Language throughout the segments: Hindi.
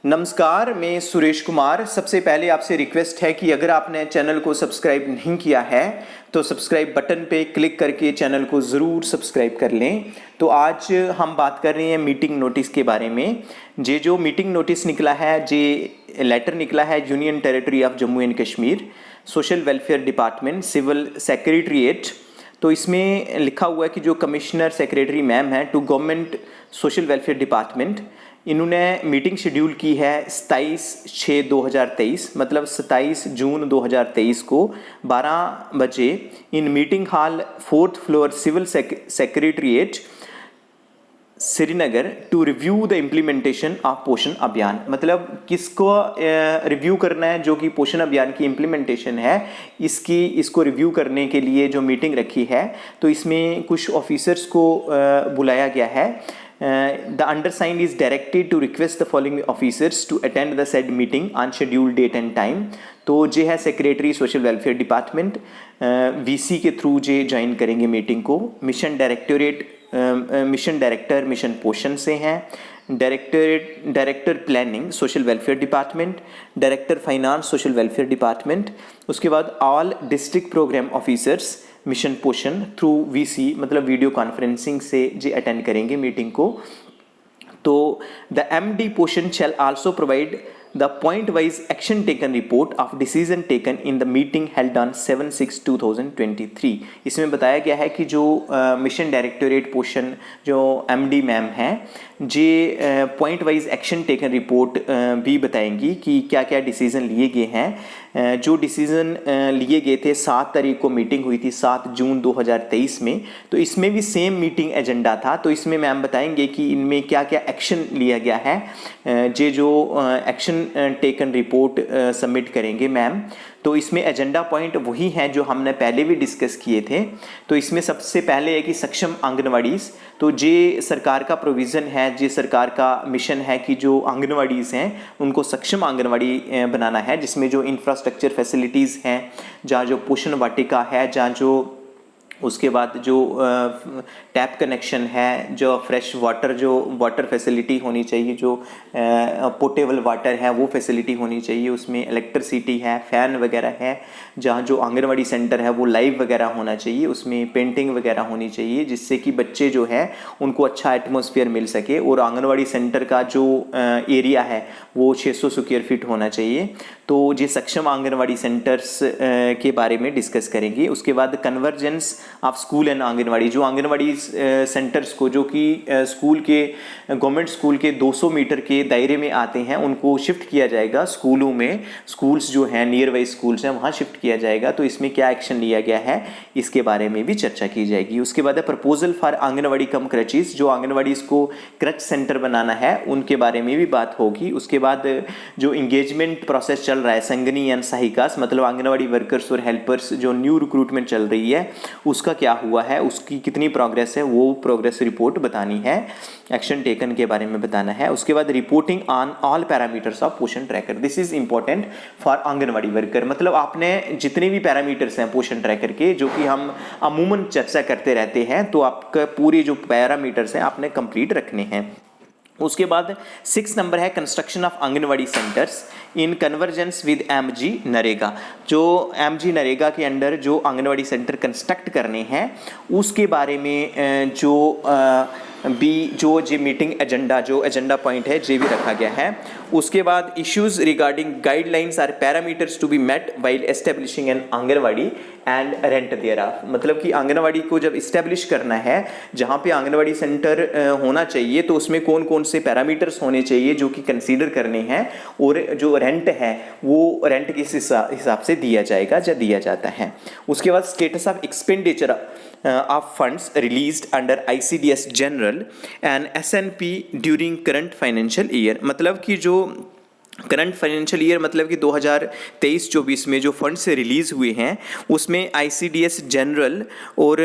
नमस्कार, मैं सुरेश कुमार। सबसे पहले आपसे रिक्वेस्ट है कि अगर आपने चैनल को सब्सक्राइब नहीं किया है तो सब्सक्राइब बटन पे क्लिक करके चैनल को ज़रूर सब्सक्राइब कर लें। तो आज हम बात कर रहे हैं मीटिंग नोटिस के बारे में। जो मीटिंग नोटिस निकला है, जे लेटर निकला है union territory of Jammu and Kashmir, social welfare department, civil secretariat. तो इसमें लिखा हुआ है कि जो कमिश्नर सेक्रेटरी मैम है to government social welfare department, इन्होंने मीटिंग शेड्यूल की है 27/6/2023, मतलब 27 जून 2023 को 12 बजे in meeting hall 4th floor civil secretariat Srinagar to review the implementation of Poshan Abhiyan. मतलब किसको रिव्यू करना है? जो कि पोषण अभियान की इम्प्लीमेंटेशन है, इसको रिव्यू करने के लिए जो मीटिंग रखी है, तो इसमें कुछ ऑफिसर्स को बुलाया गया है। The undersigned is directed to request the following officers to attend the said meeting on scheduled date and time। तो जे है secretary social welfare department, VC के थ्रू जे ज्वाइन करेंगे मीटिंग को। मिशन डायरेक्टर मिशन पोषण से हैं, director planning social welfare department, director finance social welfare department. उसके बाद all district programme officers mission Poshan through VC, मतलब वीडियो कॉन्फ्रेंसिंग से जे अटेंड करेंगे मीटिंग को। तो द एमडी पोषण शैल also provide the point wise action taken report of decision taken in the meeting held on 7/6/2023। इसमें बताया गया है कि जो मिशन डायरेक्टोरेट पोषण जो एमडी मैम हैं, जे point wise action taken report भी बताएंगी कि क्या क्या डिसीज़न लिए गए हैं। जो डिसीज़न लिए गए थे, 7 तारीख को मीटिंग हुई थी, 7 जून 2023 में, तो इसमें भी सेम मीटिंग एजेंडा था। तो इसमें मैम बताएंगे कि इनमें क्या क्या एक्शन लिया गया है। जो एक्शन टेकन रिपोर्ट सबमिट करेंगे मैम। तो इसमें एजेंडा पॉइंट वही हैं जो हमने पहले भी डिस्कस किए थे। तो इसमें सबसे पहले है कि सक्षम आंगनवाड़ीज़। तो जे सरकार का प्रोविज़न है, जे सरकार का मिशन है कि जो आंगनवाड़ीज़ हैं उनको सक्षम आंगनवाड़ी बनाना है, जिसमें जो इंफ्रास्ट्रक्चर फैसिलिटीज़ हैं, जहाँ जो पोषण वाटिका है, जहाँ जो उसके बाद जो टैप कनेक्शन है, जो फ्रेश वाटर, जो वाटर फैसिलिटी होनी चाहिए, जो पोर्टेबल वाटर है वो फैसिलिटी होनी चाहिए, उसमें इलेक्ट्रिसिटी है, फ़ैन वगैरह है, जहाँ जो आंगनवाड़ी सेंटर है वो लाइव वगैरह होना चाहिए, उसमें पेंटिंग वगैरह होनी चाहिए, जिससे कि बच्चे जो है उनको अच्छा एटमॉस्फेयर मिल सके। और आंगनवाड़ी सेंटर का जो एरिया है वो 600 स्क्वायर फीट होना चाहिए। तो ये सक्षम आंगनवाड़ी सेंटर्स के बारे में डिस्कस करेंगे। उसके बाद convergence of school and anganwadi, जो आंगनवाड़ी सेंटर्स को, जो कि स्कूल के गवर्नमेंट स्कूल के 200 मीटर के दायरे में आते हैं, उनको शिफ्ट किया जाएगा स्कूलों में। स्कूल्स जो हैं नियर बाई स्कूल्स हैं वहाँ शिफ्ट किया जाएगा। तो इसमें क्या एक्शन लिया गया है, इसके बारे में भी चर्चा की जाएगी। उसके बाद है proposal for anganwadi come crutches, जो आंगनवाड़ी को क्रच सेंटर बनाना है उनके बारे में भी बात होगी। उसके बाद जो इंगेजमेंट प्रोसेस चल रहा है संगनी एंड सहायिकास, मतलब आंगनवाड़ी वर्कर्स और हेल्पर्स, जो न्यू रिक्रूटमेंट चल रही है उसका क्या हुआ है, उसकी कितनी प्रोग्रेस है, वो प्रोग्रेस रिपोर्ट बतानी है, एक्शन टेकन के बारे में बताना है। उसके बाद reporting on all parameters of Poshan tracker, this is important for anganwadi worker. मतलब आपने जितने भी पैरामीटर्स हैं पोषण ट्रैकर के, जो कि हम अमूमन चर्चा करते रहते हैं, तो आपका पूरे जो पैरामीटर्स हैं आपने कंप्लीट रखने हैं। उसके बाद 6 नंबर है construction of anganwadi centres in convergence with MG NREGA. जो एमजी नरेगा के अंडर जो आंगनवाड़ी सेंटर कंस्ट्रक्ट करने हैं उसके बारे में जो मीटिंग एजेंडा, जो एजेंडा पॉइंट है, जे भी रखा गया है। उसके बाद issues regarding guidelines are parameters to be met while establishing an anganwadi and rent thereof. मतलब कि आंगनवाड़ी को जब इस्टेब्लिश करना है, जहाँ पे आंगनवाड़ी सेंटर होना चाहिए, तो उसमें कौन कौन से पैरामीटर्स होने चाहिए जो कि कंसीडर करने हैं, और जो रेंट है वो रेंट किस हिसाब से दिया जाएगा या दिया जाता है। उसके बाद status of expenditure of funds released under ICDS general and SNP during current financial year. मतलब कि जो करंट फाइनेंशियल ईयर मतलब कि 2023-24 में जो फंड्स रिलीज़ हुए हैं उसमें ICDS जनरल और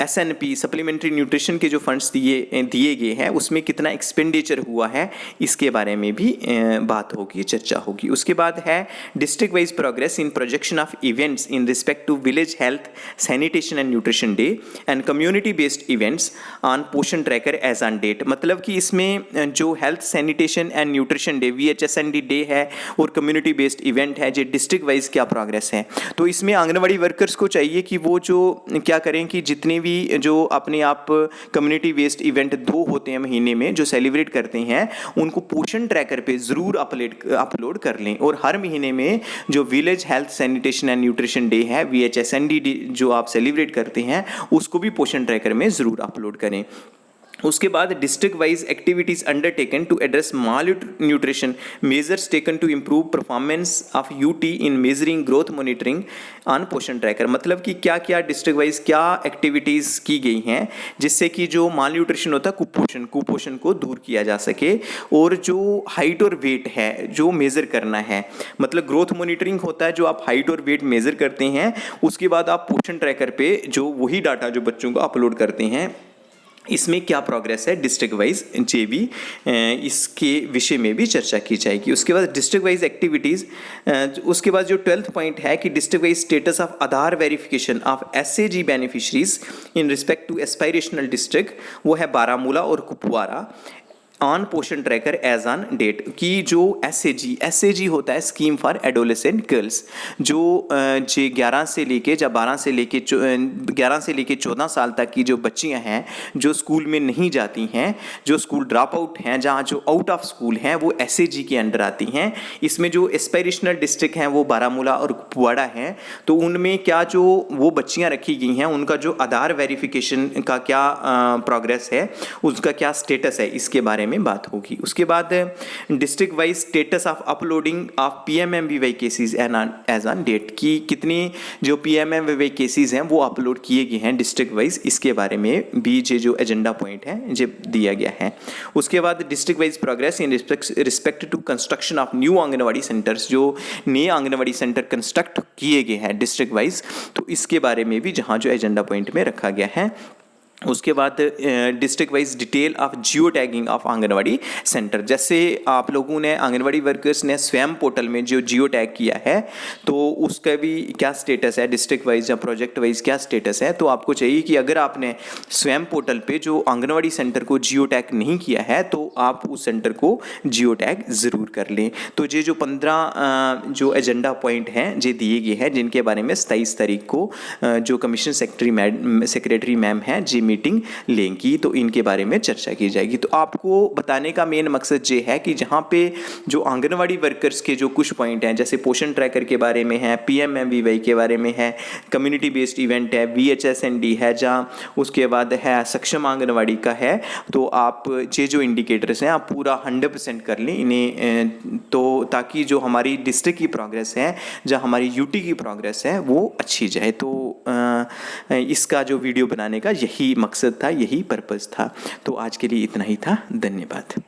SNP सप्लीमेंट्री न्यूट्रिशन के जो फंड्स दिए गए हैं उसमें कितना एक्सपेंडिचर हुआ है इसके बारे में भी बात होगी, चर्चा होगी। उसके बाद है district wise progress in projection of events in respect to village health sanitation and nutrition day and community based events on Poshan tracker as on date. मतलब कि इसमें जो health sanitation and nutrition day VHSND day है और कम्युनिटी बेस्ड इवेंट है, जो डिस्ट्रिक्ट वाइज क्या प्रोग्रेस है। तो इसमें आंगनवाड़ी वर्कर्स को चाहिए कि वो जो क्या करें कि जितने भी जो अपने आप कम्युनिटी बेस्ड इवेंट 2 होते हैं महीने में जो सेलिब्रेट करते हैं उनको पोषण ट्रैकर पे ज़रूर अपलोड कर लें। और हर महीने में जो village health sanitation and nutrition day है VHSND डे जो आप सेलिब्रेट करते हैं उसको भी पोषण ट्रैकर में ज़रूर अपलोड करें। उसके बाद district wise activities undertaken to address malnutrition, measures taken to improve performance of UT in measuring growth monitoring on Poshan tracker. मतलब कि क्या क्या डिस्ट्रिक्ट वाइज क्या एक्टिविटीज़ की गई हैं जिससे कि जो माल न्यूट्रिशन होता है कुपोषण को दूर किया जा सके। और जो हाइट और वेट है जो मेज़र करना है, मतलब ग्रोथ मॉनिटरिंग होता है जो आप हाइट और वेट मेज़र करते हैं, उसके बाद आप पोषण ट्रैकर पे जो वही डाटा जो बच्चों को अपलोड करते हैं इसमें क्या प्रोग्रेस है डिस्ट्रिक्ट वाइज JB इसके विषय में भी चर्चा की जाएगी। उसके बाद डिस्ट्रिक्ट वाइज एक्टिविटीज़, उसके बाद जो 12th पॉइंट है कि district wise status of Aadhaar verification of SAG beneficiaries in respect to aspirational district, वो है बारामूला और Kupwara on Poshan tracker as on date. की जो SAG होता है स्कीम फॉर एडोलेसेंट गर्ल्स, जो 11 से लेके 14 साल तक की जो बच्चियां हैं जो स्कूल में नहीं जाती हैं, जो स्कूल ड्रॉप आउट हैं, जहाँ जो आउट ऑफ स्कूल हैं वो SAG के अंडर आती हैं। इसमें जो एस्पायरेशनल डिस्ट्रिक्ट हैं वो बारामूला और कुपवाड़ा हैं। तो उनमें क्या जो वो बच्चियां रखी गई हैं उनका जो आधार वेरिफिकेशन का क्या प्रोग्रेस है, उसका क्या स्टेटस है, इसके बारे में बात होगी। उसके बाद district wise status of uploading of PMMVY cases as on date, की कितनी जो PMMVY केसेस हैं वो अपलोड किए गए हैं डिस्ट्रिक्ट वाइज, इसके बारे में भी जो एजेंडा पॉइंट है जो दिया गया है। उसके बाद district wise progress in respect to construction of new anganwadi centres, जो नए आंगनवाड़ी सेंटर कंस्ट्रक्ट किए गए हैं डिस्ट्रिक्ट वाइज, तो इसके बारे में भी जहाँ जो एजेंडा पॉइंट में रखा गया है। उसके बाद district wise detail of geo tagging of anganwadi centre, जैसे आप लोगों ने आंगनवाड़ी वर्कर्स ने स्वयं पोर्टल में जो जियो टैग किया है तो उसका भी क्या स्टेटस है डिस्ट्रिक्ट वाइज या प्रोजेक्ट वाइज क्या स्टेटस है। तो आपको चाहिए कि अगर आपने स्वयं पोर्टल पे जो आंगनवाड़ी सेंटर को जियो टैग नहीं किया है तो आप उस सेंटर को जियो टैग ज़रूर कर लें। तो ये जो 15 जो एजेंडा पॉइंट हैं जो दिए गए हैं जिनके बारे में 27 तारीख को जो कमीशन सेक्रेटरी मैम हैं जी मीटिंग लेंगी तो इनके बारे में चर्चा की जाएगी। तो आपको बताने का मेन मकसद ये है कि जहाँ पे जो आंगनवाड़ी वर्कर्स के जो कुछ पॉइंट हैं जैसे पोषण ट्रैकर के बारे में है, PMMVY के बारे में है, कम्युनिटी बेस्ड इवेंट है, VHSND है, जहाँ उसके बाद है सक्षम आंगनवाड़ी का है, तो आप ये जो इंडिकेटर्स हैं आप पूरा 100% कर लें इन्हें, तो ताकि जो हमारी डिस्ट्रिक्ट की प्रोग्रेस है, जहाँ हमारी UT की प्रोग्रेस है वो अच्छी जाए। तो इसका जो वीडियो बनाने का यही मकसद था, यही पर्पस था। तो आज के लिए इतना ही था। धन्यवाद।